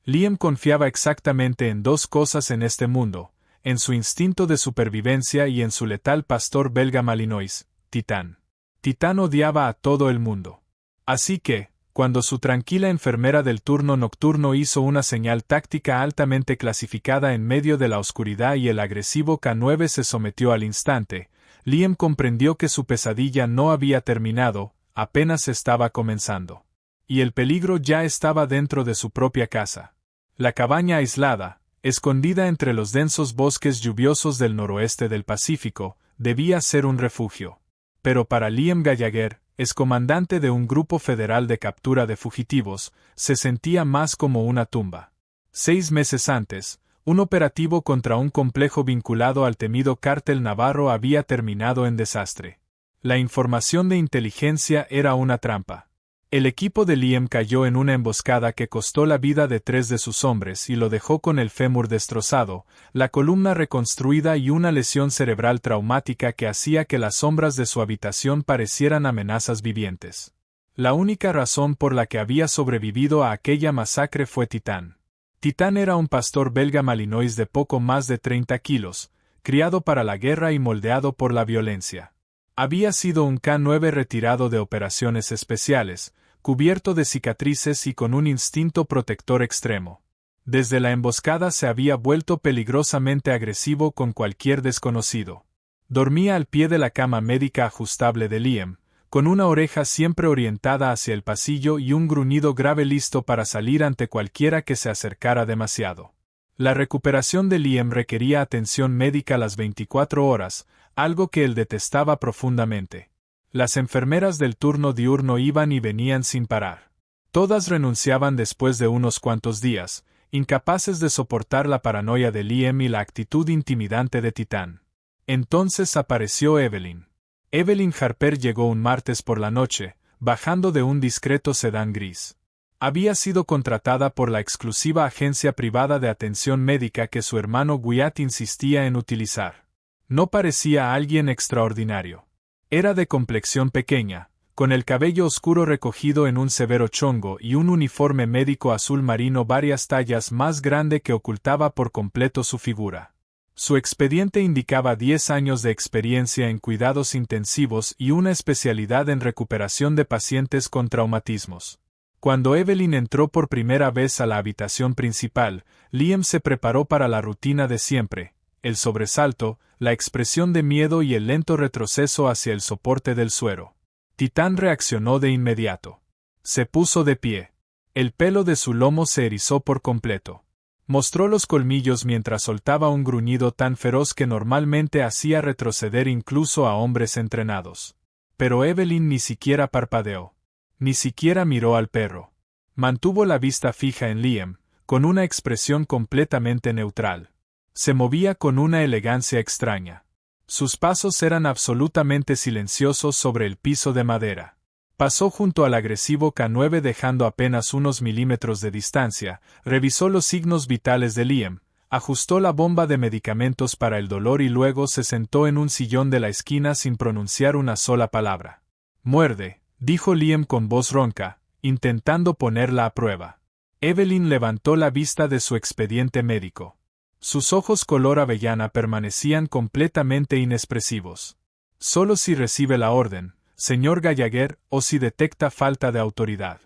Liam confiaba exactamente en dos cosas en este mundo, en su instinto de supervivencia y en su letal pastor belga Malinois, Titán. Titán odiaba a todo el mundo. Así que, cuando su tranquila enfermera del turno nocturno hizo una señal táctica altamente clasificada en medio de la oscuridad y el agresivo K9 se sometió al instante, Liam comprendió que su pesadilla no había terminado, apenas estaba comenzando. Y el peligro ya estaba dentro de su propia casa. La cabaña aislada, escondida entre los densos bosques lluviosos del noroeste del Pacífico, debía ser un refugio. Pero para Liam Gallagher, excomandante de un grupo federal de captura de fugitivos, se sentía más como una tumba. 6 meses antes, un operativo contra un complejo vinculado al temido cártel navarro había terminado en desastre. La información de inteligencia era una trampa. El equipo de Liam cayó en una emboscada que costó la vida de 3 de sus hombres y lo dejó con el fémur destrozado, la columna reconstruida y una lesión cerebral traumática que hacía que las sombras de su habitación parecieran amenazas vivientes. La única razón por la que había sobrevivido a aquella masacre fue Titán. Titán era un pastor belga Malinois de poco más de 30 kilos, criado para la guerra y moldeado por la violencia. Había sido un K9 retirado de operaciones especiales, cubierto de cicatrices y con un instinto protector extremo. Desde la emboscada se había vuelto peligrosamente agresivo con cualquier desconocido. Dormía al pie de la cama médica ajustable de Liam, con una oreja siempre orientada hacia el pasillo y un gruñido grave listo para salir ante cualquiera que se acercara demasiado. La recuperación de Liam requería atención médica las 24 horas, algo que él detestaba profundamente. Las enfermeras del turno diurno iban y venían sin parar. Todas renunciaban después de unos cuantos días, incapaces de soportar la paranoia de Liam y la actitud intimidante de Titán. Entonces apareció Evelyn. Evelyn Harper llegó un martes por la noche, bajando de un discreto sedán gris. Había sido contratada por la exclusiva agencia privada de atención médica que su hermano Wyatt insistía en utilizar. No parecía alguien extraordinario. Era de complexión pequeña, con el cabello oscuro recogido en un severo chongo y un uniforme médico azul marino varias tallas más grande que ocultaba por completo su figura. Su expediente indicaba 10 años de experiencia en cuidados intensivos y una especialidad en recuperación de pacientes con traumatismos. Cuando Evelyn entró por primera vez a la habitación principal, Liam se preparó para la rutina de siempre: el sobresalto, la expresión de miedo y el lento retroceso hacia el soporte del suero. Titán reaccionó de inmediato. Se puso de pie. El pelo de su lomo se erizó por completo. Mostró los colmillos mientras soltaba un gruñido tan feroz que normalmente hacía retroceder incluso a hombres entrenados. Pero Evelyn ni siquiera parpadeó. Ni siquiera miró al perro. Mantuvo la vista fija en Liam, con una expresión completamente neutral. Se movía con una elegancia extraña. Sus pasos eran absolutamente silenciosos sobre el piso de madera. Pasó junto al agresivo K9 dejando apenas unos milímetros de distancia, revisó los signos vitales de Liam, ajustó la bomba de medicamentos para el dolor y luego se sentó en un sillón de la esquina sin pronunciar una sola palabra. «Muerde», dijo Liam con voz ronca, intentando ponerla a prueba. Evelyn levantó la vista de su expediente médico. Sus ojos color avellana permanecían completamente inexpresivos. «Solo si recibe la orden, señor Gallagher, o si detecta falta de autoridad.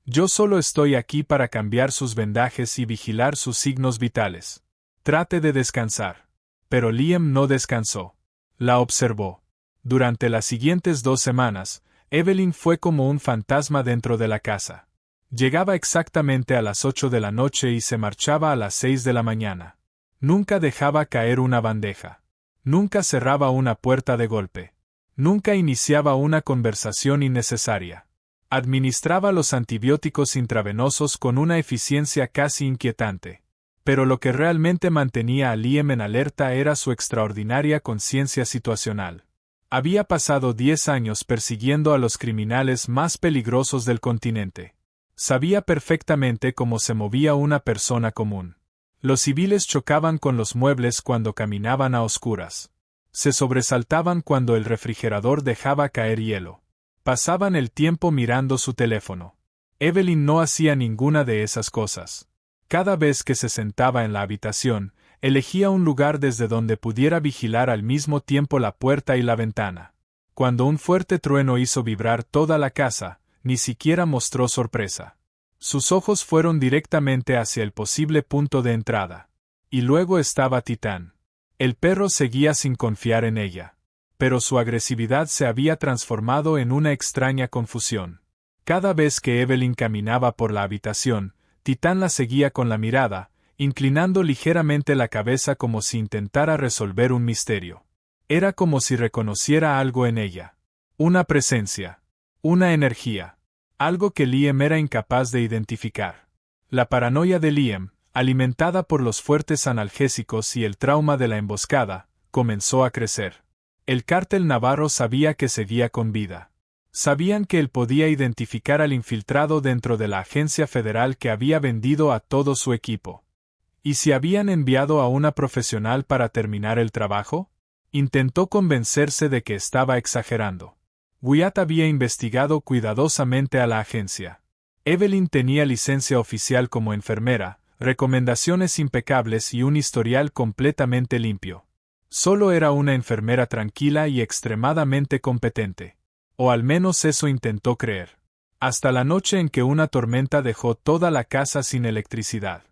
Yo solo estoy aquí para cambiar sus vendajes y vigilar sus signos vitales. Trate de descansar». Pero Liam no descansó. La observó. Durante las siguientes 2 semanas, Evelyn fue como un fantasma dentro de la casa. Llegaba exactamente a las 8 de la noche y se marchaba a las 6 de la mañana. Nunca dejaba caer una bandeja. Nunca cerraba una puerta de golpe. Nunca iniciaba una conversación innecesaria. Administraba los antibióticos intravenosos con una eficiencia casi inquietante. Pero lo que realmente mantenía a Liam en alerta era su extraordinaria conciencia situacional. Había pasado 10 años persiguiendo a los criminales más peligrosos del continente. Sabía perfectamente cómo se movía una persona común. Los civiles chocaban con los muebles cuando caminaban a oscuras. Se sobresaltaban cuando el refrigerador dejaba caer hielo. Pasaban el tiempo mirando su teléfono. Evelyn no hacía ninguna de esas cosas. Cada vez que se sentaba en la habitación, elegía un lugar desde donde pudiera vigilar al mismo tiempo la puerta y la ventana. Cuando un fuerte trueno hizo vibrar toda la casa, ni siquiera mostró sorpresa. Sus ojos fueron directamente hacia el posible punto de entrada. Y luego estaba Titán. El perro seguía sin confiar en ella. Pero su agresividad se había transformado en una extraña confusión. Cada vez que Evelyn caminaba por la habitación, Titán la seguía con la mirada, inclinando ligeramente la cabeza como si intentara resolver un misterio. Era como si reconociera algo en ella. Una presencia. Una energía. Algo que Liam era incapaz de identificar. La paranoia de Liam, alimentada por los fuertes analgésicos y el trauma de la emboscada, comenzó a crecer. El cártel navarro sabía que seguía con vida. Sabían que él podía identificar al infiltrado dentro de la agencia federal que había vendido a todo su equipo. ¿Y si habían enviado a una profesional para terminar el trabajo? Intentó convencerse de que estaba exagerando. Wyatt había investigado cuidadosamente a la agencia. Evelyn tenía licencia oficial como enfermera, recomendaciones impecables y un historial completamente limpio. Solo era una enfermera tranquila y extremadamente competente. O al menos eso intentó creer. Hasta la noche en que una tormenta dejó toda la casa sin electricidad.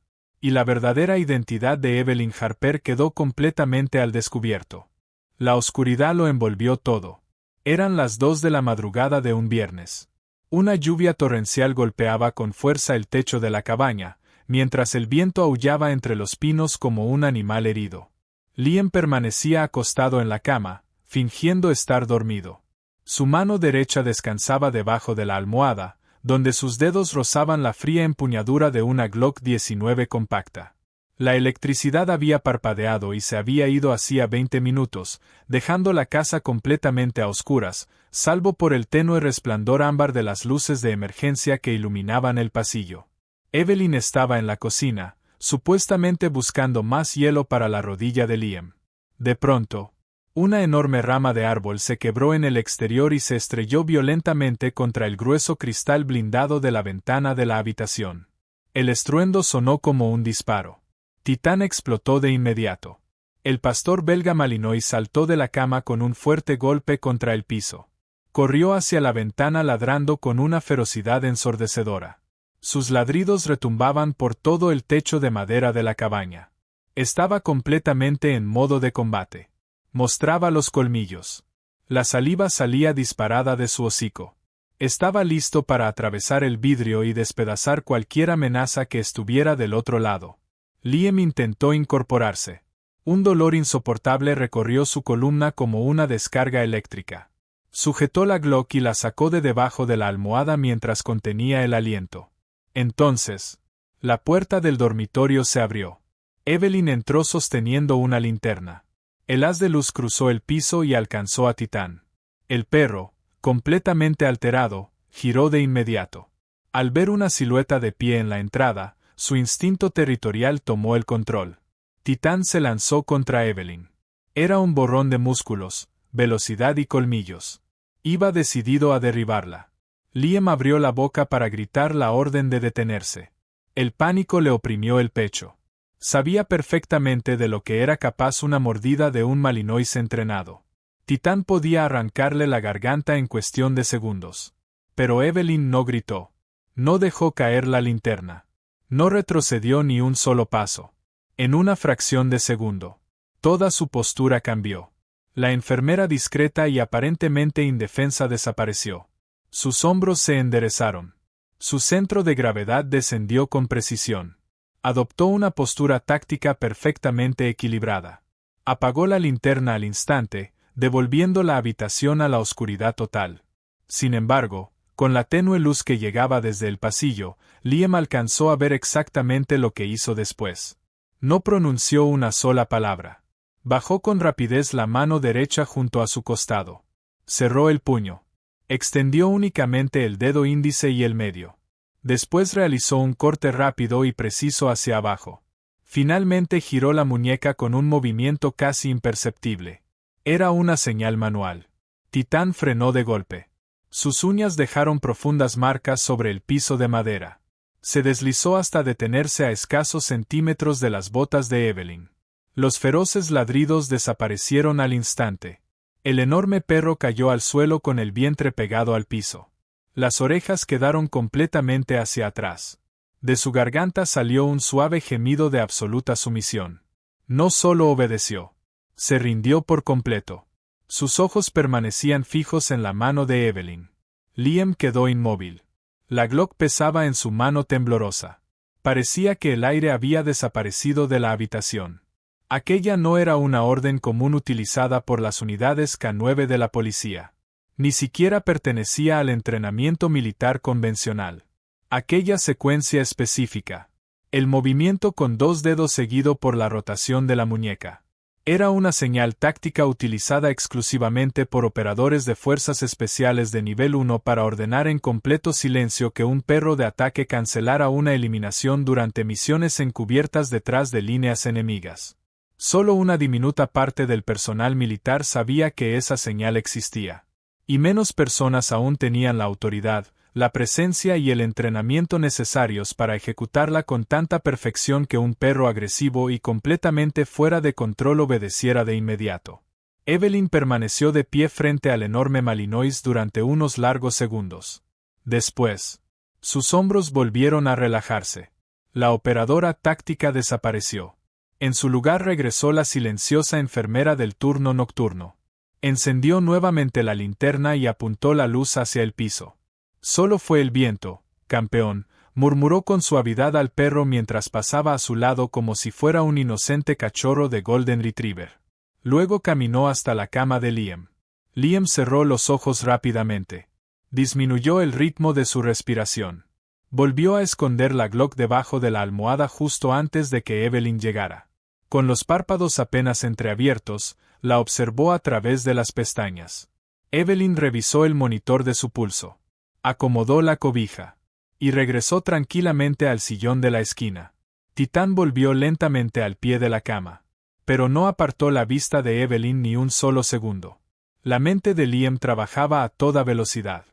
Y la verdadera identidad de Evelyn Harper quedó completamente al descubierto. La oscuridad lo envolvió todo. Eran las 2 de la madrugada de un viernes. Una lluvia torrencial golpeaba con fuerza el techo de la cabaña, mientras el viento aullaba entre los pinos como un animal herido. Liam permanecía acostado en la cama, fingiendo estar dormido. Su mano derecha descansaba debajo de la almohada, donde sus dedos rozaban la fría empuñadura de una Glock 19 compacta. La electricidad había parpadeado y se había ido hacía 20 minutos, dejando la casa completamente a oscuras, salvo por el tenue resplandor ámbar de las luces de emergencia que iluminaban el pasillo. Evelyn estaba en la cocina, supuestamente buscando más hielo para la rodilla de Liam. De pronto, una enorme rama de árbol se quebró en el exterior y se estrelló violentamente contra el grueso cristal blindado de la ventana de la habitación. El estruendo sonó como un disparo. Titán explotó de inmediato. El pastor belga Malinois saltó de la cama con un fuerte golpe contra el piso. Corrió hacia la ventana ladrando con una ferocidad ensordecedora. Sus ladridos retumbaban por todo el techo de madera de la cabaña. Estaba completamente en modo de combate. Mostraba los colmillos. La saliva salía disparada de su hocico. Estaba listo para atravesar el vidrio y despedazar cualquier amenaza que estuviera del otro lado. Liam intentó incorporarse. Un dolor insoportable recorrió su columna como una descarga eléctrica. Sujetó la Glock y la sacó de debajo de la almohada mientras contenía el aliento. Entonces, la puerta del dormitorio se abrió. Evelyn entró sosteniendo una linterna. El haz de luz cruzó el piso y alcanzó a Titán. El perro, completamente alterado, giró de inmediato. Al ver una silueta de pie en la entrada, su instinto territorial tomó el control. Titán se lanzó contra Evelyn. Era un borrón de músculos, velocidad y colmillos. Iba decidido a derribarla. Liam abrió la boca para gritar la orden de detenerse. El pánico le oprimió el pecho. Sabía perfectamente de lo que era capaz una mordida de un Malinois entrenado. Titán podía arrancarle la garganta en cuestión de segundos. Pero Evelyn no gritó. No dejó caer la linterna. No retrocedió ni un solo paso. En una fracción de segundo, toda su postura cambió. La enfermera discreta y aparentemente indefensa desapareció. Sus hombros se enderezaron. Su centro de gravedad descendió con precisión. Adoptó una postura táctica perfectamente equilibrada. Apagó la linterna al instante, devolviendo la habitación a la oscuridad total. Sin embargo, con la tenue luz que llegaba desde el pasillo, Liam alcanzó a ver exactamente lo que hizo después. No pronunció una sola palabra. Bajó con rapidez la mano derecha junto a su costado. Cerró el puño. Extendió únicamente el dedo índice y el medio. Después realizó un corte rápido y preciso hacia abajo. Finalmente giró la muñeca con un movimiento casi imperceptible. Era una señal manual. Titán frenó de golpe. Sus uñas dejaron profundas marcas sobre el piso de madera. Se deslizó hasta detenerse a escasos centímetros de las botas de Evelyn. Los feroces ladridos desaparecieron al instante. El enorme perro cayó al suelo con el vientre pegado al piso. Las orejas quedaron completamente hacia atrás. De su garganta salió un suave gemido de absoluta sumisión. No solo obedeció. Se rindió por completo. Sus ojos permanecían fijos en la mano de Evelyn. Liam quedó inmóvil. La Glock pesaba en su mano temblorosa. Parecía que el aire había desaparecido de la habitación. Aquella no era una orden común utilizada por las unidades K-9 de la policía. Ni siquiera pertenecía al entrenamiento militar convencional. Aquella secuencia específica. El movimiento con 2 dedos seguido por la rotación de la muñeca. Era una señal táctica utilizada exclusivamente por operadores de fuerzas especiales de nivel 1 para ordenar en completo silencio que un perro de ataque cancelara una eliminación durante misiones encubiertas detrás de líneas enemigas. Solo una diminuta parte del personal militar sabía que esa señal existía. Y menos personas aún tenían la autoridad, la presencia y el entrenamiento necesarios para ejecutarla con tanta perfección que un perro agresivo y completamente fuera de control obedeciera de inmediato. Evelyn permaneció de pie frente al enorme Malinois durante unos largos segundos. Después, sus hombros volvieron a relajarse. La operadora táctica desapareció. En su lugar regresó la silenciosa enfermera del turno nocturno. Encendió nuevamente la linterna y apuntó la luz hacia el piso. Solo fue el viento, campeón, murmuró con suavidad al perro mientras pasaba a su lado como si fuera un inocente cachorro de Golden Retriever. Luego caminó hasta la cama de Liam. Liam cerró los ojos rápidamente. Disminuyó el ritmo de su respiración. Volvió a esconder la Glock debajo de la almohada justo antes de que Evelyn llegara. Con los párpados apenas entreabiertos, la observó a través de las pestañas. Evelyn revisó el monitor de su pulso. Acomodó la cobija. Y regresó tranquilamente al sillón de la esquina. Titán volvió lentamente al pie de la cama. Pero no apartó la vista de Evelyn ni un solo segundo. La mente de Liam trabajaba a toda velocidad.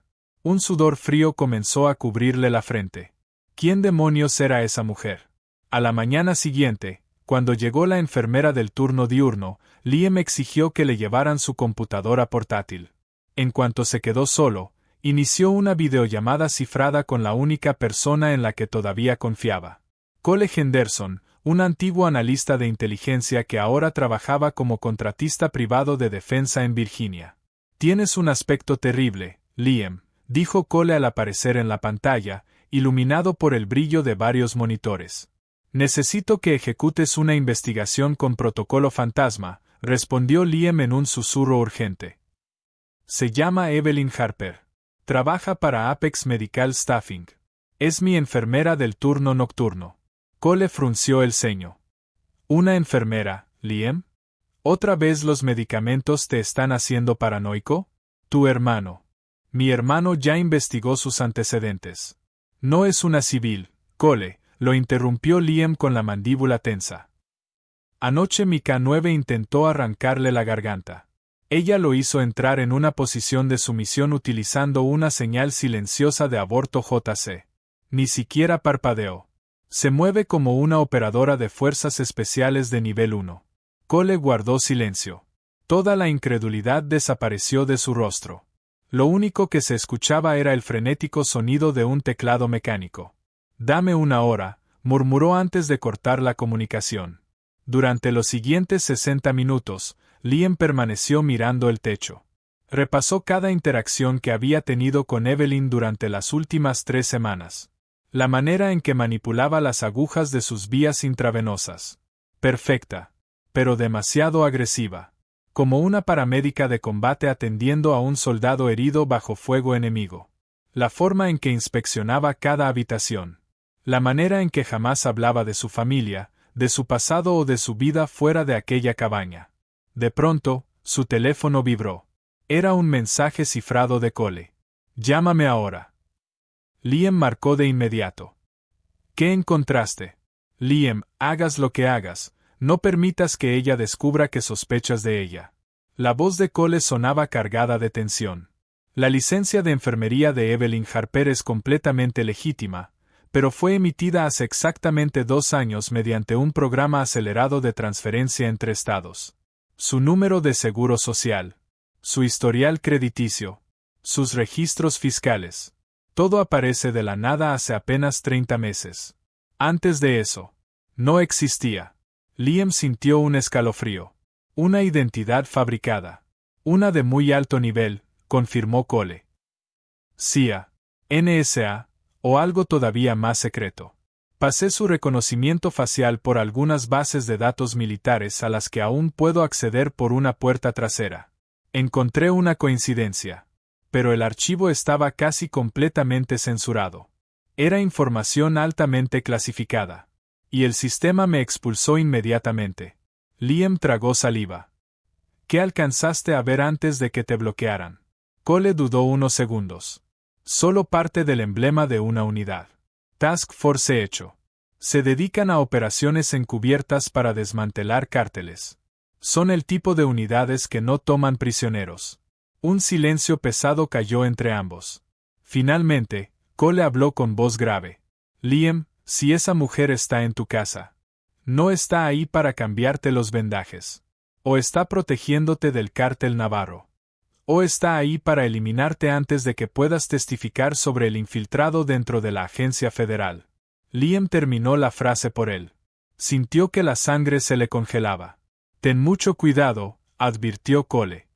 Un sudor frío comenzó a cubrirle la frente. ¿Quién demonios era esa mujer? A la mañana siguiente, cuando llegó la enfermera del turno diurno, Liam exigió que le llevaran su computadora portátil. En cuanto se quedó solo, inició una videollamada cifrada con la única persona en la que todavía confiaba. Cole Henderson, un antiguo analista de inteligencia que ahora trabajaba como contratista privado de defensa en Virginia. «Tienes un aspecto terrible, Liam», dijo Cole al aparecer en la pantalla, iluminado por el brillo de varios monitores. «Necesito que ejecutes una investigación con protocolo fantasma», respondió Liam en un susurro urgente. «Se llama Evelyn Harper. Trabaja para Apex Medical Staffing. Es mi enfermera del turno nocturno». Cole frunció el ceño. «¿Una enfermera, Liam? ¿Otra vez los medicamentos te están haciendo paranoico? Tu hermano». «Mi hermano ya investigó sus antecedentes». «No es una civil, Cole», lo interrumpió Liam con la mandíbula tensa. «Anoche mi K-9 intentó arrancarle la garganta. Ella lo hizo entrar en una posición de sumisión utilizando una señal silenciosa de aborto JC. Ni siquiera parpadeó. Se mueve como una operadora de fuerzas especiales de nivel 1. Cole guardó silencio. Toda la incredulidad desapareció de su rostro. Lo único que se escuchaba era el frenético sonido de un teclado mecánico. «Dame una hora», murmuró antes de cortar la comunicación. Durante los siguientes 60 minutos, Liam permaneció mirando el techo. Repasó cada interacción que había tenido con Evelyn durante las últimas 3 semanas. La manera en que manipulaba las agujas de sus vías intravenosas. Perfecta, pero demasiado agresiva. Como una paramédica de combate atendiendo a un soldado herido bajo fuego enemigo. La forma en que inspeccionaba cada habitación. La manera en que jamás hablaba de su familia, de su pasado o de su vida fuera de aquella cabaña. De pronto, su teléfono vibró. Era un mensaje cifrado de Cole. «Llámame ahora». Liam marcó de inmediato. «¿Qué encontraste?» «Liam, hagas lo que hagas, no permitas que ella descubra que sospechas de ella». La voz de Cole sonaba cargada de tensión. La licencia de enfermería de Evelyn Harper es completamente legítima, pero fue emitida hace exactamente 2 años mediante un programa acelerado de transferencia entre estados. Su número de seguro social, su historial crediticio, sus registros fiscales. Todo aparece de la nada hace apenas 30 meses. Antes de eso, no existía. Liam sintió un escalofrío. Una identidad fabricada. Una de muy alto nivel, confirmó Cole. CIA, NSA, o algo todavía más secreto. Pasé su reconocimiento facial por algunas bases de datos militares a las que aún puedo acceder por una puerta trasera. Encontré una coincidencia. Pero el archivo estaba casi completamente censurado. Era información altamente clasificada. Y el sistema me expulsó inmediatamente. Liam tragó saliva. ¿Qué alcanzaste a ver antes de que te bloquearan? Cole dudó unos segundos. Solo parte del emblema de una unidad. Task Force hecho. Se dedican a operaciones encubiertas para desmantelar cárteles. Son el tipo de unidades que no toman prisioneros. Un silencio pesado cayó entre ambos. Finalmente, Cole habló con voz grave. Liam, si esa mujer está en tu casa, no está ahí para cambiarte los vendajes. O está protegiéndote del cártel navarro. O está ahí para eliminarte antes de que puedas testificar sobre el infiltrado dentro de la agencia federal. Liam terminó la frase por él. Sintió que la sangre se le congelaba. Ten mucho cuidado, advirtió Cole.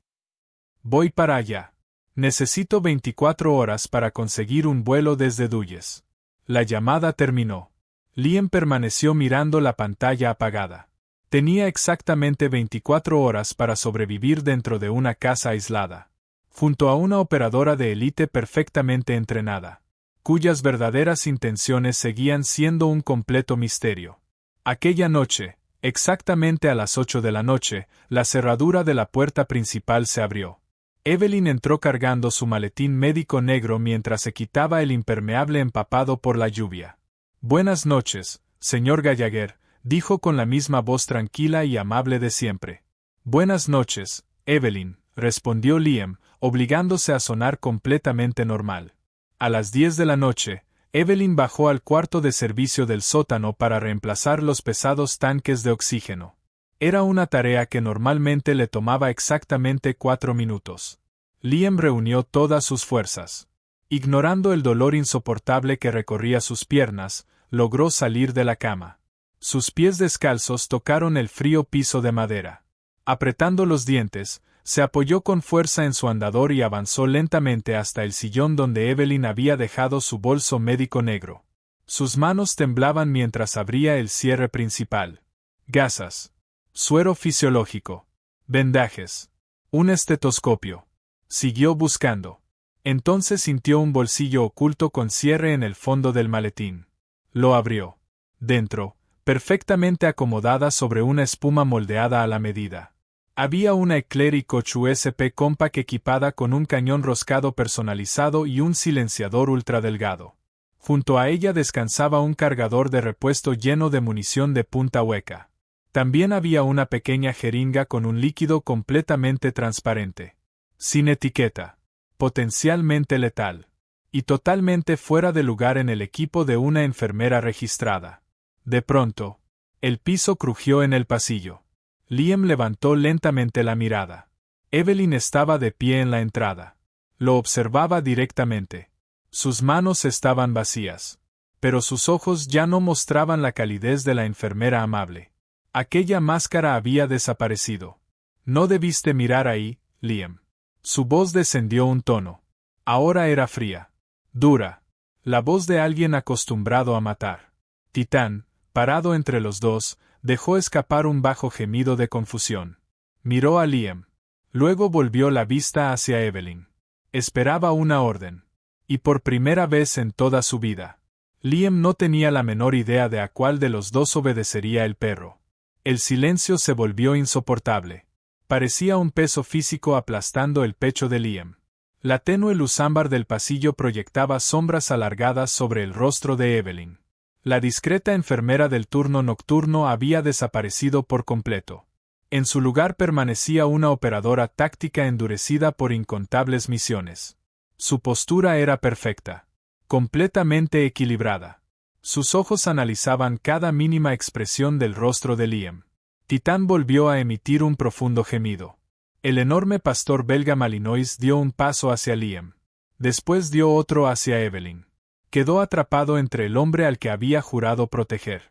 Voy para allá. Necesito 24 horas para conseguir un vuelo desde Dulles. La llamada terminó. Liam permaneció mirando la pantalla apagada. Tenía exactamente 24 horas para sobrevivir dentro de una casa aislada, junto a una operadora de élite perfectamente entrenada, cuyas verdaderas intenciones seguían siendo un completo misterio. Aquella noche, exactamente a las 8 de la noche, la cerradura de la puerta principal se abrió. Evelyn entró cargando su maletín médico negro mientras se quitaba el impermeable empapado por la lluvia. Buenas noches, señor Gallagher, dijo con la misma voz tranquila y amable de siempre. Buenas noches, Evelyn, respondió Liam, obligándose a sonar completamente normal. A las 10 de la noche, Evelyn bajó al cuarto de servicio del sótano para reemplazar los pesados tanques de oxígeno. Era una tarea que normalmente le tomaba exactamente 4 minutos. Liam reunió todas sus fuerzas. Ignorando el dolor insoportable que recorría sus piernas, logró salir de la cama. Sus pies descalzos tocaron el frío piso de madera. Apretando los dientes, se apoyó con fuerza en su andador y avanzó lentamente hasta el sillón donde Evelyn había dejado su bolso médico negro. Sus manos temblaban mientras abría el cierre principal. Gasas. Suero fisiológico. Vendajes. Un estetoscopio. Siguió buscando. Entonces sintió un bolsillo oculto con cierre en el fondo del maletín. Lo abrió. Dentro, perfectamente acomodada sobre una espuma moldeada a la medida, había una Eclair Koch USP Compact equipada con un cañón roscado personalizado y un silenciador ultradelgado. Junto a ella descansaba un cargador de repuesto lleno de munición de punta hueca. También había una pequeña jeringa con un líquido completamente transparente, sin etiqueta, potencialmente letal, y totalmente fuera de lugar en el equipo de una enfermera registrada. De pronto, el piso crujió en el pasillo. Liam levantó lentamente la mirada. Evelyn estaba de pie en la entrada. Lo observaba directamente. Sus manos estaban vacías, pero sus ojos ya no mostraban la calidez de la enfermera amable. Aquella máscara había desaparecido. No debiste mirar ahí, Liam. Su voz descendió un tono. Ahora era fría, dura, la voz de alguien acostumbrado a matar. Titán, parado entre los dos, dejó escapar un bajo gemido de confusión. Miró a Liam. Luego volvió la vista hacia Evelyn. Esperaba una orden. Y por primera vez en toda su vida, Liam no tenía la menor idea de a cuál de los dos obedecería el perro. El silencio se volvió insoportable. Parecía un peso físico aplastando el pecho de Liam. La tenue luz ámbar del pasillo proyectaba sombras alargadas sobre el rostro de Evelyn. La discreta enfermera del turno nocturno había desaparecido por completo. En su lugar permanecía una operadora táctica endurecida por incontables misiones. Su postura era perfecta, completamente equilibrada. Sus ojos analizaban cada mínima expresión del rostro de Liam. Titán volvió a emitir un profundo gemido. El enorme pastor belga Malinois dio un paso hacia Liam. Después dio otro hacia Evelyn. Quedó atrapado entre el hombre al que había jurado proteger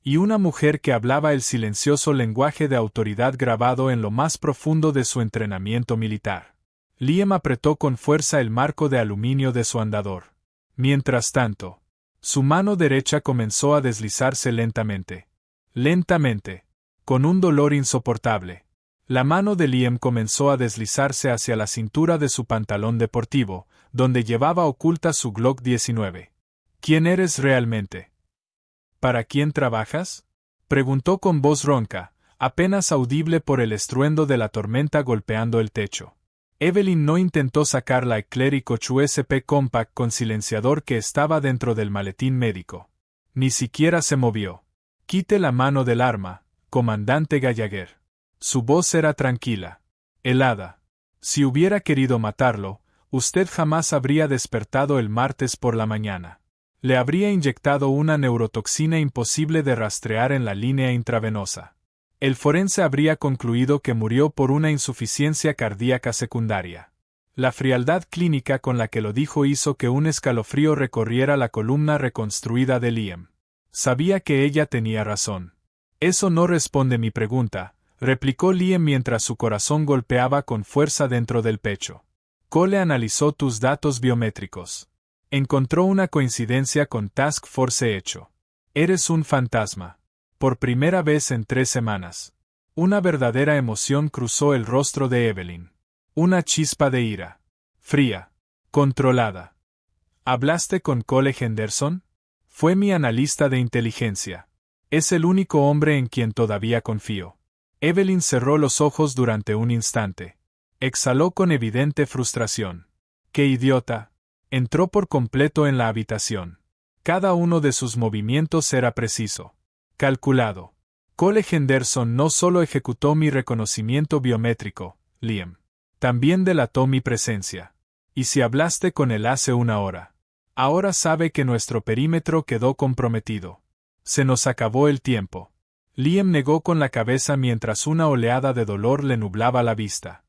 y una mujer que hablaba el silencioso lenguaje de autoridad grabado en lo más profundo de su entrenamiento militar. Liam apretó con fuerza el marco de aluminio de su andador. Mientras tanto, su mano derecha comenzó a deslizarse lentamente. Lentamente, con un dolor insoportable. La mano de Liam comenzó a deslizarse hacia la cintura de su pantalón deportivo, donde llevaba oculta su Glock 19. ¿Quién eres realmente? ¿Para quién trabajas? Preguntó con voz ronca, apenas audible por el estruendo de la tormenta golpeando el techo. Evelyn no intentó sacar la Clericoch USP Compact con silenciador que estaba dentro del maletín médico. Ni siquiera se movió. Quite la mano del arma, comandante Gallagher. Su voz era tranquila, helada. Si hubiera querido matarlo, usted jamás habría despertado el martes por la mañana. Le habría inyectado una neurotoxina imposible de rastrear en la línea intravenosa. El forense habría concluido que murió por una insuficiencia cardíaca secundaria. La frialdad clínica con la que lo dijo hizo que un escalofrío recorriera la columna reconstruida de Liam. Sabía que ella tenía razón. Eso no responde mi pregunta, replicó Liam mientras su corazón golpeaba con fuerza dentro del pecho. Cole analizó tus datos biométricos. Encontró una coincidencia con Task Force hecho. Eres un fantasma. Por primera vez en 3 semanas. Una verdadera emoción cruzó el rostro de Evelyn. Una chispa de ira. Fría. Controlada. ¿Hablaste con Cole Henderson? Fue mi analista de inteligencia. Es el único hombre en quien todavía confío. Evelyn cerró los ojos durante un instante. Exhaló con evidente frustración. ¡Qué idiota! Entró por completo en la habitación. Cada uno de sus movimientos era preciso. Calculado. Cole Henderson no solo ejecutó mi reconocimiento biométrico, Liam. También delató mi presencia. Y si hablaste con él hace 1 hora. Ahora sabe que nuestro perímetro quedó comprometido. Se nos acabó el tiempo. Liam negó con la cabeza mientras una oleada de dolor le nublaba la vista.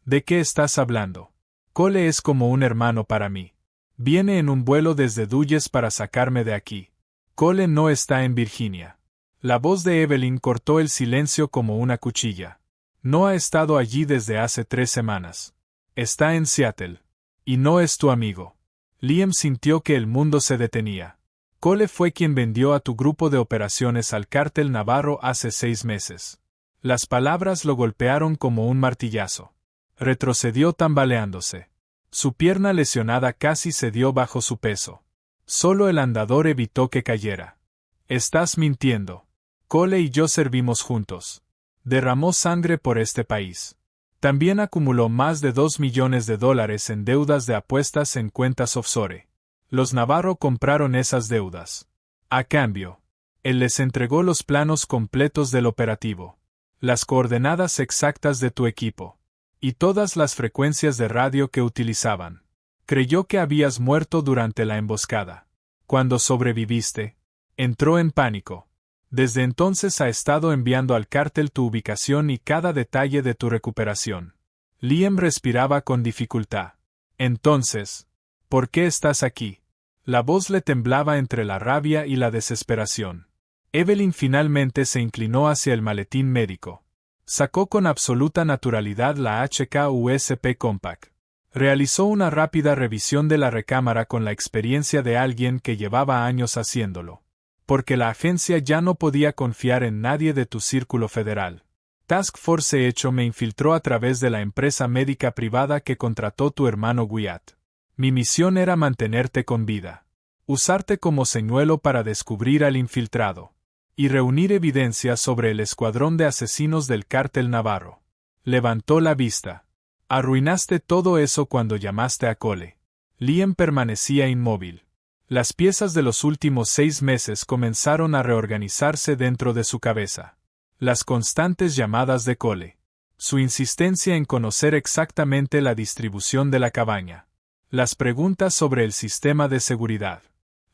¿De qué estás hablando? Cole es como un hermano para mí. Viene en un vuelo desde Dulles para sacarme de aquí. Cole no está en Virginia. La voz de Evelyn cortó el silencio como una cuchilla. No ha estado allí desde hace 3 semanas. Está en Seattle. Y no es tu amigo. Liam sintió que el mundo se detenía. Cole fue quien vendió a tu grupo de operaciones al cártel Navarro hace 6 meses. Las palabras lo golpearon como un martillazo. Retrocedió tambaleándose. Su pierna lesionada casi cedió bajo su peso. Solo el andador evitó que cayera. Estás mintiendo. Cole y yo servimos juntos. Derramó sangre por este país. También acumuló más de $2 millones en deudas de apuestas en cuentas offshore. Los Navarro compraron esas deudas. A cambio, él les entregó los planos completos del operativo, las coordenadas exactas de tu equipo y todas las frecuencias de radio que utilizaban. Creyó que habías muerto durante la emboscada. Cuando sobreviviste, entró en pánico. Desde entonces ha estado enviando al cártel tu ubicación y cada detalle de tu recuperación. Liam respiraba con dificultad. Entonces, ¿por qué estás aquí? La voz le temblaba entre la rabia y la desesperación. Evelyn finalmente se inclinó hacia el maletín médico. Sacó con absoluta naturalidad la HK USP Compact. Realizó una rápida revisión de la recámara con la experiencia de alguien que llevaba años haciéndolo. Porque la agencia ya no podía confiar en nadie de tu círculo federal. Task Force hecho me infiltró a través de la empresa médica privada que contrató tu hermano Wyatt. Mi misión era mantenerte con vida. Usarte como señuelo para descubrir al infiltrado. Y reunir evidencia sobre el escuadrón de asesinos del cártel Navarro. Levantó la vista. Arruinaste todo eso cuando llamaste a Cole. Liam permanecía inmóvil. Las piezas de los últimos 6 meses comenzaron a reorganizarse dentro de su cabeza. Las constantes llamadas de Cole. Su insistencia en conocer exactamente la distribución de la cabaña. Las preguntas sobre el sistema de seguridad.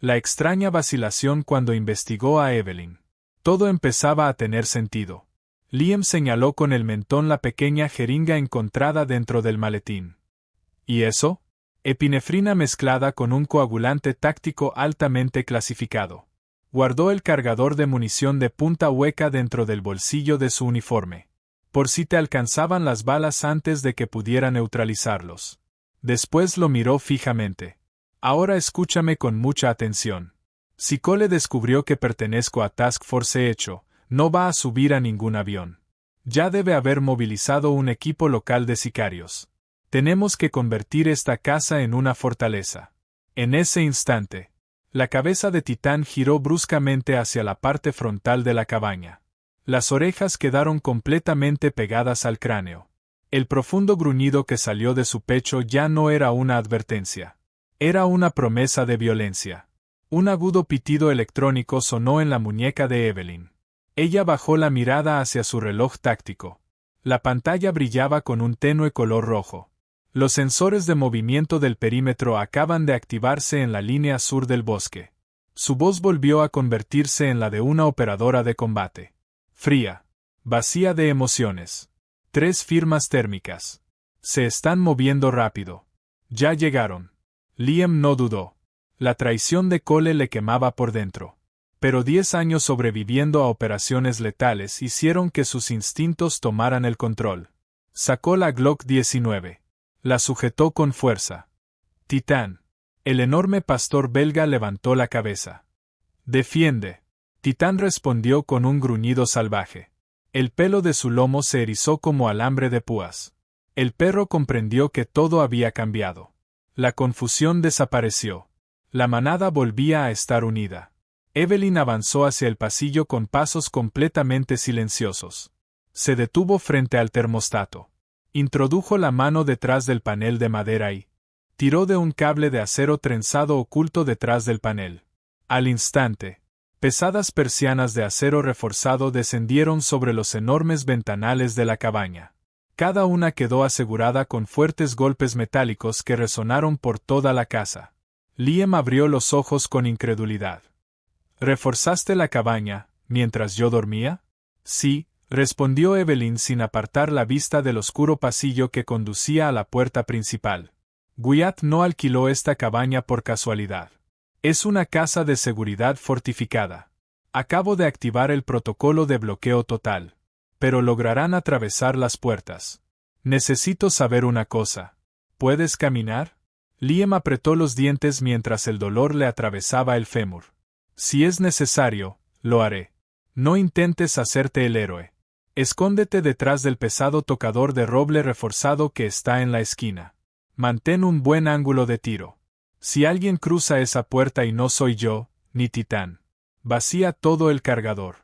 La extraña vacilación cuando investigó a Evelyn. Todo empezaba a tener sentido. Liam señaló con el mentón la pequeña jeringa encontrada dentro del maletín. ¿Y eso? Epinefrina mezclada con un coagulante táctico altamente clasificado. Guardó el cargador de munición de punta hueca dentro del bolsillo de su uniforme. Por si te alcanzaban las balas antes de que pudiera neutralizarlos. Después lo miró fijamente. Ahora escúchame con mucha atención. Si Cole descubrió que pertenezco a Task Force hecho, no va a subir a ningún avión. Ya debe haber movilizado un equipo local de sicarios. Tenemos que convertir esta casa en una fortaleza. En ese instante, la cabeza de Titán giró bruscamente hacia la parte frontal de la cabaña. Las orejas quedaron completamente pegadas al cráneo. El profundo gruñido que salió de su pecho ya no era una advertencia. Era una promesa de violencia. Un agudo pitido electrónico sonó en la muñeca de Evelyn. Ella bajó la mirada hacia su reloj táctico. La pantalla brillaba con un tenue color rojo. Los sensores de movimiento del perímetro acaban de activarse en la línea sur del bosque. Su voz volvió a convertirse en la de una operadora de combate. Fría. Vacía de emociones. 3 firmas térmicas. Se están moviendo rápido. Ya llegaron. Liam no dudó. La traición de Cole le quemaba por dentro. Pero 10 años sobreviviendo a operaciones letales hicieron que sus instintos tomaran el control. Sacó la Glock 19. La sujetó con fuerza. Titán. El enorme pastor belga levantó la cabeza. Defiende. Titán respondió con un gruñido salvaje. El pelo de su lomo se erizó como alambre de púas. El perro comprendió que todo había cambiado. La confusión desapareció. La manada volvía a estar unida. Evelyn avanzó hacia el pasillo con pasos completamente silenciosos. Se detuvo frente al termostato. Introdujo la mano detrás del panel de madera y tiró de un cable de acero trenzado oculto detrás del panel. Al instante, pesadas persianas de acero reforzado descendieron sobre los enormes ventanales de la cabaña. Cada una quedó asegurada con fuertes golpes metálicos que resonaron por toda la casa. Liam abrió los ojos con incredulidad. ¿Reforzaste la cabaña mientras yo dormía? Sí, respondió Evelyn sin apartar la vista del oscuro pasillo que conducía a la puerta principal. Wyatt no alquiló esta cabaña por casualidad. Es una casa de seguridad fortificada. Acabo de activar el protocolo de bloqueo total. Pero lograrán atravesar las puertas. Necesito saber una cosa. ¿Puedes caminar? Liam apretó los dientes mientras el dolor le atravesaba el fémur. Si es necesario, lo haré. No intentes hacerte el héroe. Escóndete detrás del pesado tocador de roble reforzado que está en la esquina. Mantén un buen ángulo de tiro. Si alguien cruza esa puerta y no soy yo, ni Titán. Vacía todo el cargador.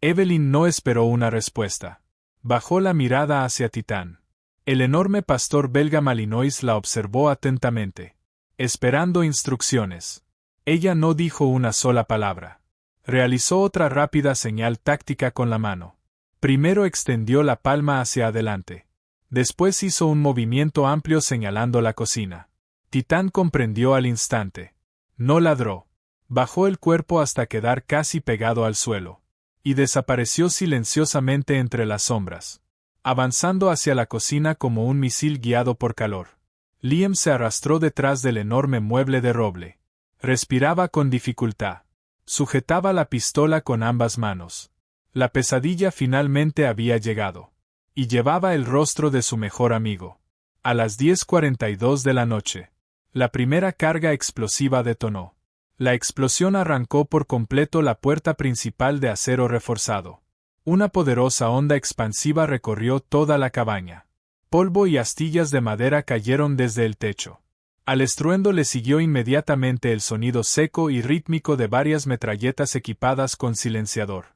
Evelyn no esperó una respuesta. Bajó la mirada hacia Titán. El enorme pastor belga Malinois la observó atentamente, esperando instrucciones. Ella no dijo una sola palabra. Realizó otra rápida señal táctica con la mano. Primero extendió la palma hacia adelante. Después hizo un movimiento amplio señalando la cocina. Titán comprendió al instante. No ladró. Bajó el cuerpo hasta quedar casi pegado al suelo. Y desapareció silenciosamente entre las sombras, avanzando hacia la cocina como un misil guiado por calor. Liam se arrastró detrás del enorme mueble de roble. Respiraba con dificultad. Sujetaba la pistola con ambas manos. La pesadilla finalmente había llegado. Y llevaba el rostro de su mejor amigo. A las 10:42 de la noche, la primera carga explosiva detonó. La explosión arrancó por completo la puerta principal de acero reforzado. Una poderosa onda expansiva recorrió toda la cabaña. Polvo y astillas de madera cayeron desde el techo. Al estruendo le siguió inmediatamente el sonido seco y rítmico de varias metralletas equipadas con silenciador.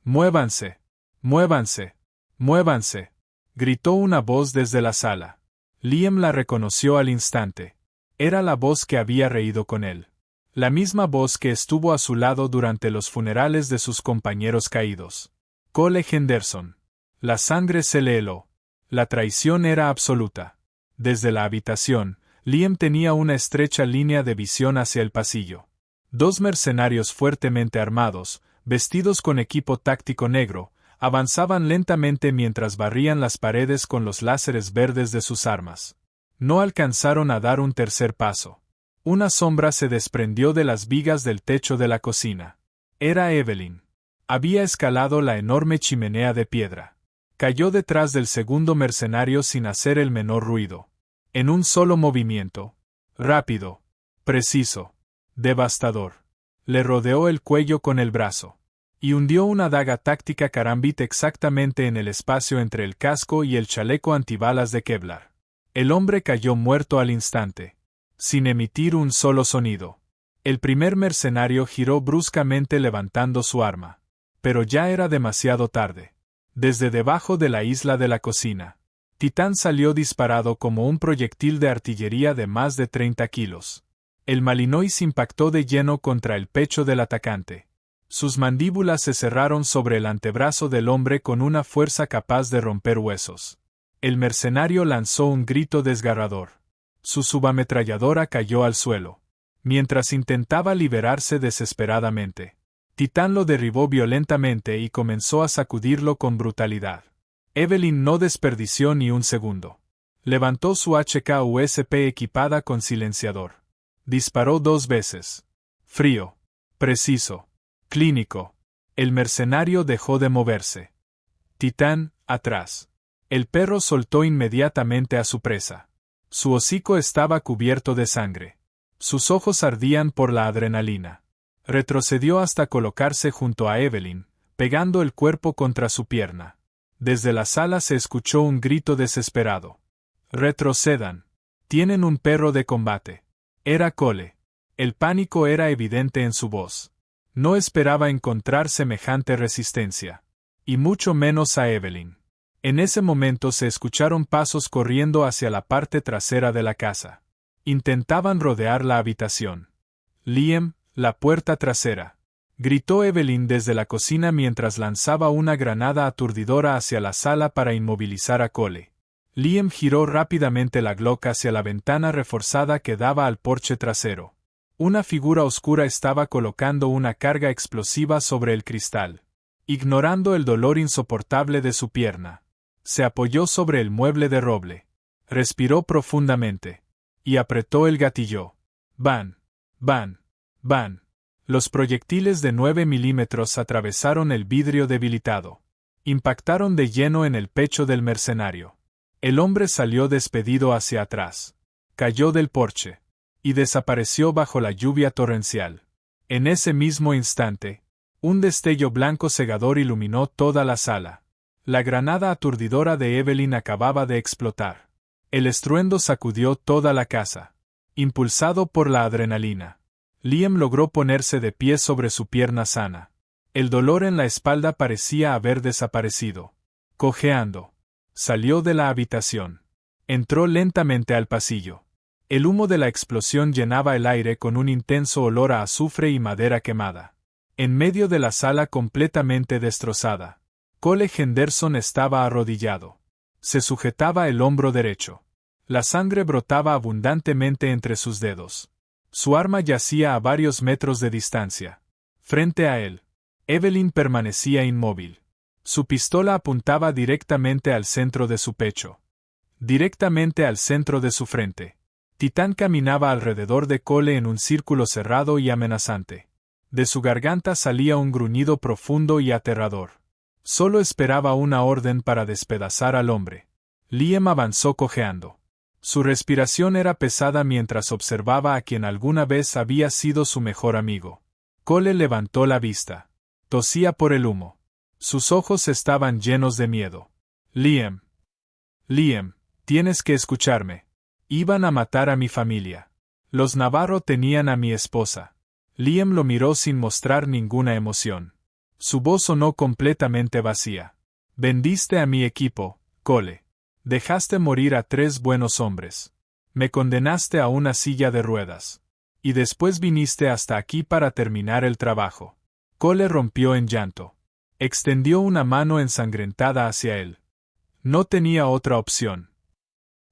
¡Muévanse! ¡Muévanse! ¡Muévanse!, gritó una voz desde la sala. Liam la reconoció al instante. Era la voz que había reído con él. La misma voz que estuvo a su lado durante los funerales de sus compañeros caídos. Cole Henderson. La sangre se le heló. La traición era absoluta. Desde la habitación, Liam tenía una estrecha línea de visión hacia el pasillo. Dos mercenarios fuertemente armados, vestidos con equipo táctico negro, avanzaban lentamente mientras barrían las paredes con los láseres verdes de sus armas. No alcanzaron a dar un tercer paso. Una sombra se desprendió de las vigas del techo de la cocina. Era Evelyn. Había escalado la enorme chimenea de piedra. Cayó detrás del segundo mercenario sin hacer el menor ruido. En un solo movimiento. Rápido. Preciso. Devastador. Le rodeó el cuello con el brazo. Y hundió una daga táctica carambit exactamente en el espacio entre el casco y el chaleco antibalas de Kevlar. El hombre cayó muerto al instante, sin emitir un solo sonido. El primer mercenario giró bruscamente levantando su arma. Pero ya era demasiado tarde. Desde debajo de la isla de la cocina, Titán salió disparado como un proyectil de artillería de más de 30 kilos. El Malinois impactó de lleno contra el pecho del atacante. Sus mandíbulas se cerraron sobre el antebrazo del hombre con una fuerza capaz de romper huesos. El mercenario lanzó un grito desgarrador. Su subametralladora cayó al suelo. Mientras intentaba liberarse desesperadamente, Titán lo derribó violentamente y comenzó a sacudirlo con brutalidad. Evelyn no desperdició ni un segundo. Levantó su HK-USP equipada con silenciador. Disparó 2 veces. Frío. Preciso. Clínico. El mercenario dejó de moverse. Titán, atrás. El perro soltó inmediatamente a su presa. Su hocico estaba cubierto de sangre. Sus ojos ardían por la adrenalina. Retrocedió hasta colocarse junto a Evelyn, pegando el cuerpo contra su pierna. Desde la sala se escuchó un grito desesperado. «Retrocedan. Tienen un perro de combate». Era Cole. El pánico era evidente en su voz. No esperaba encontrar semejante resistencia. Y mucho menos a Evelyn. En ese momento se escucharon pasos corriendo hacia la parte trasera de la casa. Intentaban rodear la habitación. «Liam, la puerta trasera», gritó Evelyn desde la cocina mientras lanzaba una granada aturdidora hacia la sala para inmovilizar a Cole. Liam giró rápidamente la Glock hacia la ventana reforzada que daba al porche trasero. Una figura oscura estaba colocando una carga explosiva sobre el cristal. Ignorando el dolor insoportable de su pierna, se apoyó sobre el mueble de roble. Respiró profundamente. Y apretó el gatillo. Van. Van. Van. Los proyectiles de 9 milímetros atravesaron el vidrio debilitado. Impactaron de lleno en el pecho del mercenario. El hombre salió despedido hacia atrás. Cayó del porche. Y desapareció bajo la lluvia torrencial. En ese mismo instante, un destello blanco cegador iluminó toda la sala. La granada aturdidora de Evelyn acababa de explotar. El estruendo sacudió toda la casa. Impulsado por la adrenalina, Liam logró ponerse de pie sobre su pierna sana. El dolor en la espalda parecía haber desaparecido. Cojeando, salió de la habitación. Entró lentamente al pasillo. El humo de la explosión llenaba el aire con un intenso olor a azufre y madera quemada. En medio de la sala completamente destrozada, Cole Henderson estaba arrodillado. Se sujetaba el hombro derecho. La sangre brotaba abundantemente entre sus dedos. Su arma yacía a varios metros de distancia. Frente a él, Evelyn permanecía inmóvil. Su pistola apuntaba directamente al centro de su pecho. Directamente al centro de su frente. Titán caminaba alrededor de Cole en un círculo cerrado y amenazante. De su garganta salía un gruñido profundo y aterrador. Solo esperaba una orden para despedazar al hombre. Liam avanzó cojeando. Su respiración era pesada mientras observaba a quien alguna vez había sido su mejor amigo. Cole levantó la vista. Tosía por el humo. Sus ojos estaban llenos de miedo. Liam. Liam, tienes que escucharme. Iban a matar a mi familia. Los Navarro tenían a mi esposa. Liam lo miró sin mostrar ninguna emoción. Su voz sonó completamente vacía. Vendiste a mi equipo, Cole. Dejaste morir a 3 buenos hombres. Me condenaste a una silla de ruedas. Y después viniste hasta aquí para terminar el trabajo. Cole rompió en llanto. Extendió una mano ensangrentada hacia él. No tenía otra opción.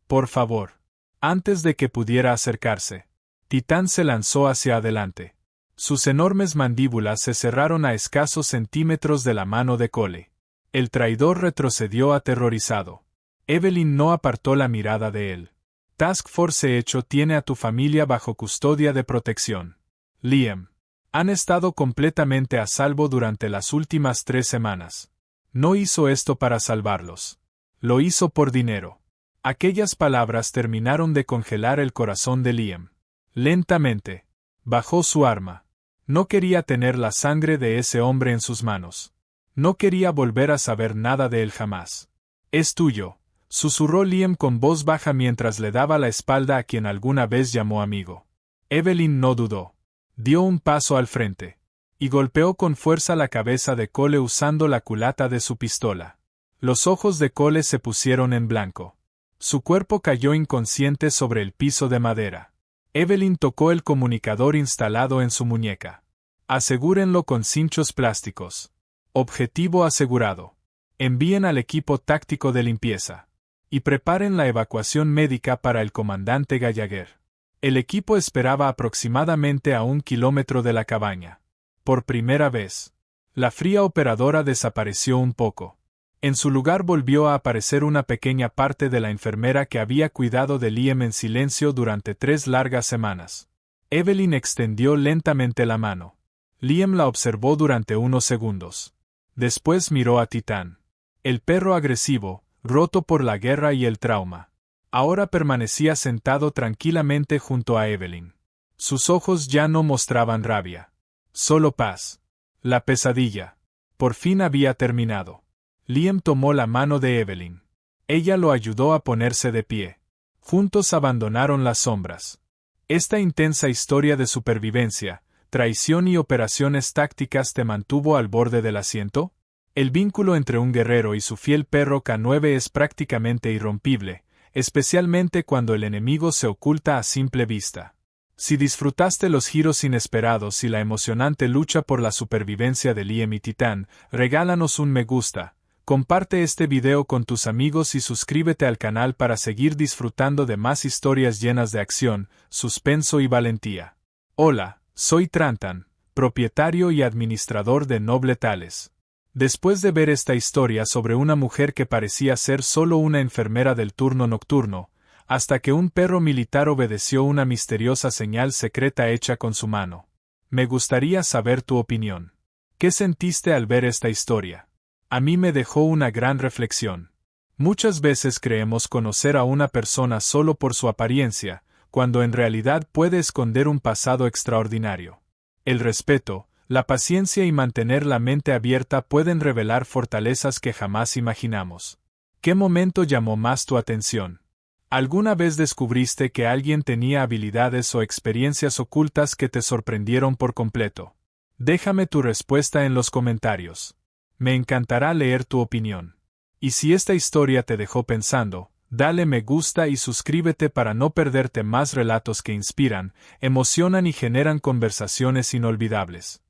Por favor. Antes de que pudiera acercarse, Titán se lanzó hacia adelante. Sus enormes mandíbulas se cerraron a escasos centímetros de la mano de Cole. El traidor retrocedió aterrorizado. Evelyn no apartó la mirada de él. Task Force hecho tiene a tu familia bajo custodia de protección. Liam. Han estado completamente a salvo durante las últimas 3 semanas. No hizo esto para salvarlos. Lo hizo por dinero. Aquellas palabras terminaron de congelar el corazón de Liam. Lentamente. Bajó su arma. No quería tener la sangre de ese hombre en sus manos. No quería volver a saber nada de él jamás. Es tuyo, susurró Liam con voz baja mientras le daba la espalda a quien alguna vez llamó amigo. Evelyn no dudó. Dio un paso al frente. Y golpeó con fuerza la cabeza de Cole usando la culata de su pistola. Los ojos de Cole se pusieron en blanco. Su cuerpo cayó inconsciente sobre el piso de madera. Evelyn tocó el comunicador instalado en su muñeca. Asegúrenlo con cinchos plásticos. Objetivo asegurado. Envíen al equipo táctico de limpieza. Y preparen la evacuación médica para el comandante Gallagher. El equipo esperaba aproximadamente a 1 kilómetro de la cabaña. Por primera vez. La fría operadora desapareció un poco. En su lugar volvió a aparecer una pequeña parte de la enfermera que había cuidado de Liam en silencio durante 3 largas semanas. Evelyn extendió lentamente la mano. Liam la observó durante unos segundos. Después miró a Titán. El perro agresivo, roto por la guerra y el trauma. Ahora permanecía sentado tranquilamente junto a Evelyn. Sus ojos ya no mostraban rabia. Solo paz. La pesadilla. Por fin había terminado. Liam tomó la mano de Evelyn. Ella lo ayudó a ponerse de pie. Juntos abandonaron las sombras. Esta intensa historia de supervivencia, traición y operaciones tácticas te mantuvo al borde del asiento. El vínculo entre un guerrero y su fiel perro K9 es prácticamente irrompible, especialmente cuando el enemigo se oculta a simple vista. Si disfrutaste los giros inesperados y la emocionante lucha por la supervivencia de Liam y Titán, regálanos un me gusta. Comparte este video con tus amigos y suscríbete al canal para seguir disfrutando de más historias llenas de acción, suspenso y valentía. Hola, soy Trantan, propietario y administrador de Noble Tales. Después de ver esta historia sobre una mujer que parecía ser solo una enfermera del turno nocturno, hasta que un perro militar obedeció una misteriosa señal secreta hecha con su mano. Me gustaría saber tu opinión. ¿Qué sentiste al ver esta historia? A mí me dejó una gran reflexión. Muchas veces creemos conocer a una persona solo por su apariencia, cuando en realidad puede esconder un pasado extraordinario. El respeto, la paciencia y mantener la mente abierta pueden revelar fortalezas que jamás imaginamos. ¿Qué momento llamó más tu atención? ¿Alguna vez descubriste que alguien tenía habilidades o experiencias ocultas que te sorprendieron por completo? Déjame tu respuesta en los comentarios. Me encantará leer tu opinión. Y si esta historia te dejó pensando, dale me gusta y suscríbete para no perderte más relatos que inspiran, emocionan y generan conversaciones inolvidables.